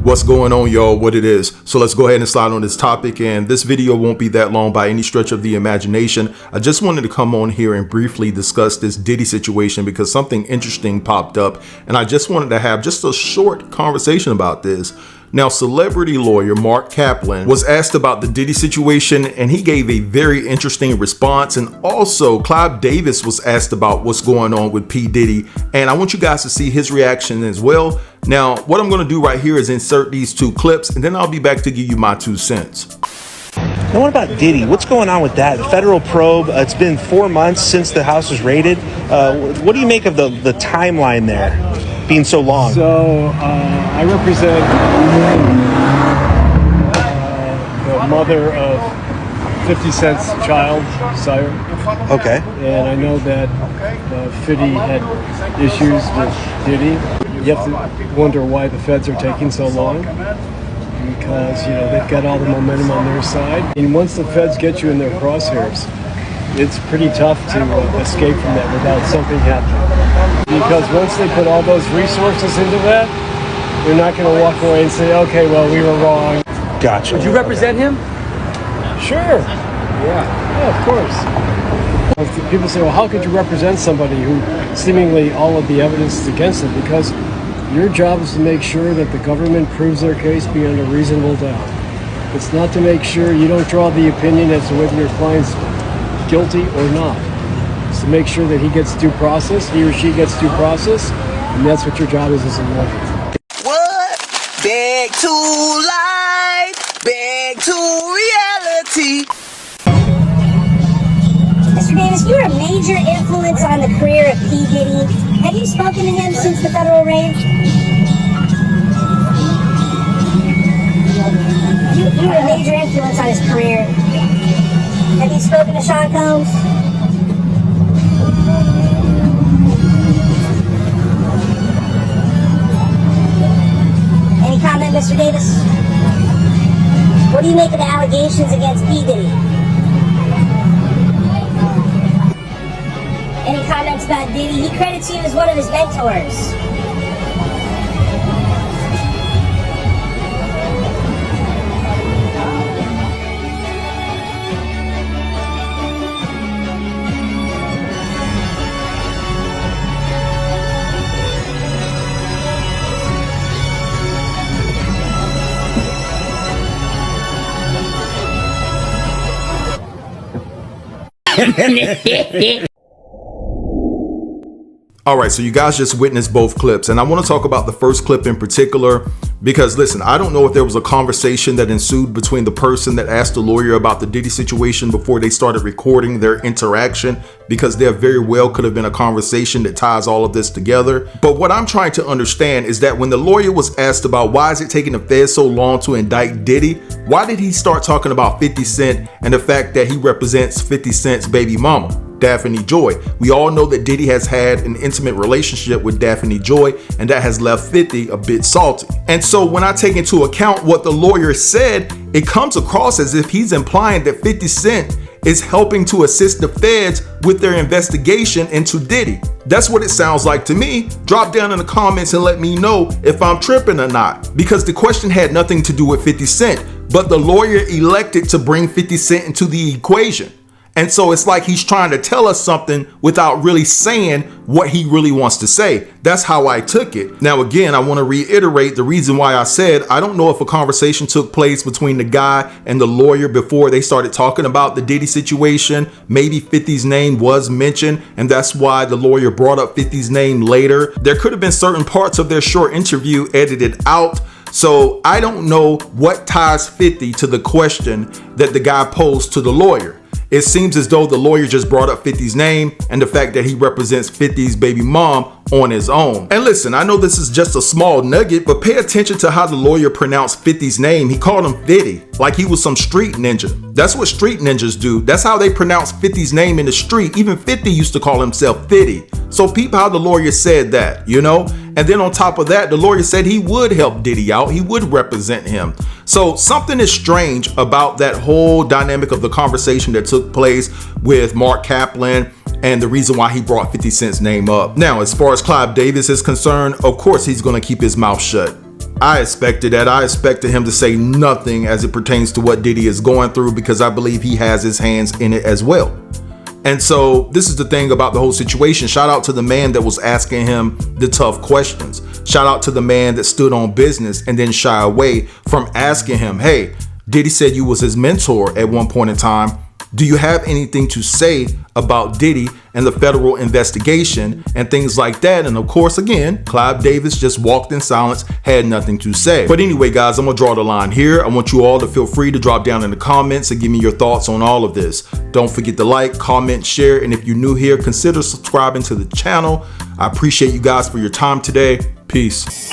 What's going on, y'all? What it is. So let's go ahead and slide on this topic, and this video won't be that long by any stretch of the imagination. I just wanted to come on here and briefly discuss this Diddy situation because something interesting popped up, and I just wanted to have just a short conversation about this. Now, celebrity lawyer Mark Kaplan was asked about the Diddy situation, and he gave a very interesting response. And also, Clive Davis was asked about what's going on with P. Diddy, and I want you guys to see his reaction as well. Now, what I'm going to do right here is insert these two clips, and then I'll be back to give you my 2 cents. Now, what about Diddy? What's going on with that? The federal probe, it's been 4 months since the house was raided. What do you make of the timeline there being so long? So, I represent the mother of 50 Cent's child, Sire. Okay. And I know that FEDZ had issues with Diddy. You have to wonder why the feds are taking so long, because they've got all the momentum on their side. And once the feds get you in their crosshairs, it's pretty tough to escape from that without something happening. Because once they put all those resources into that, they're not going to walk away and say, okay, well, we were wrong. Gotcha. Would you represent him? Sure. Yeah, of course. People say, well, how could you represent somebody who seemingly all of the evidence is against them? Because your job is to make sure that the government proves their case beyond a reasonable doubt. It's not to make sure you don't draw the opinion as to whether your client's guilty or not. It's to make sure that he gets due process, he or she gets due process, and that's what your job is as a lawyer. What? Beg to life, beg to reality. Mr. Davis, you're a major influence on the career of P. Diddy. Have you spoken to him since the federal raid? You were a major influence on his career. Have you spoken to Sean Combs? Any comment, Mr. Davis? What do you make of the allegations against P. Diddy? Any comments about Diddy? He credits you as one of his mentors. All right, so you guys just witnessed both clips, and I want to talk about the first clip in particular because, listen, I don't know if there was a conversation that ensued between the person that asked the lawyer about the Diddy situation before they started recording their interaction, because there very well could have been a conversation that ties all of this together. But what I'm trying to understand is that when the lawyer was asked about why is it taking the feds so long to indict Diddy, why did he start talking about 50 Cent and the fact that he represents 50 Cent's baby mama, Daphne Joy? We all know that Diddy has had an intimate relationship with Daphne Joy, and that has left 50 a bit salty. And so when I take into account what the lawyer said, it comes across as if he's implying that 50 Cent is helping to assist the feds with their investigation into Diddy. That's what it sounds like to me. Drop down in the comments and let me know if I'm tripping or not, because the question had nothing to do with 50 Cent, but the lawyer elected to bring 50 Cent into the equation. And so it's like he's trying to tell us something without really saying what he really wants to say. That's how I took it. Now, again, I want to reiterate the reason why I said I don't know if a conversation took place between the guy and the lawyer before they started talking about the Diddy situation. Maybe 50's name was mentioned, and that's why the lawyer brought up 50's name later. There could have been certain parts of their short interview edited out. So I don't know what ties 50 to the question that the guy posed to the lawyer. It seems as though the lawyer just brought up 50's name and the fact that he represents 50's baby mom on his own. And listen, I know this is just a small nugget, but pay attention to how the lawyer pronounced 50's name. He called him 50, like he was some street ninja. That's what street ninjas do. That's how they pronounce 50's name in the street. Even 50 used to call himself 50. So peep how the lawyer said that, And then on top of that, the lawyer said he would help Diddy out. He would represent him. So something is strange about that whole dynamic of the conversation that took place with Mark Kaplan and the reason why he brought 50 Cent's name up. Now, as far as Clive Davis is concerned, of course he's going to keep his mouth shut. I expected that. I expected him to say nothing as it pertains to what Diddy is going through, because I believe he has his hands in it as well. And so this is the thing about the whole situation. Shout out to the man that was asking him the tough questions. Shout out to the man that stood on business and didn't shy away from asking him, hey, Diddy said you was his mentor at one point in time. Do you have anything to say about Diddy and the federal investigation and things like that? And of course, again, Clive Davis just walked in silence, had nothing to say. But anyway, guys, I'm gonna draw the line here. I want you all to feel free to drop down in the comments and give me your thoughts on all of this. Don't forget to like, comment, share, and if you're new here, consider subscribing to the channel. I appreciate you guys for your time today. Peace.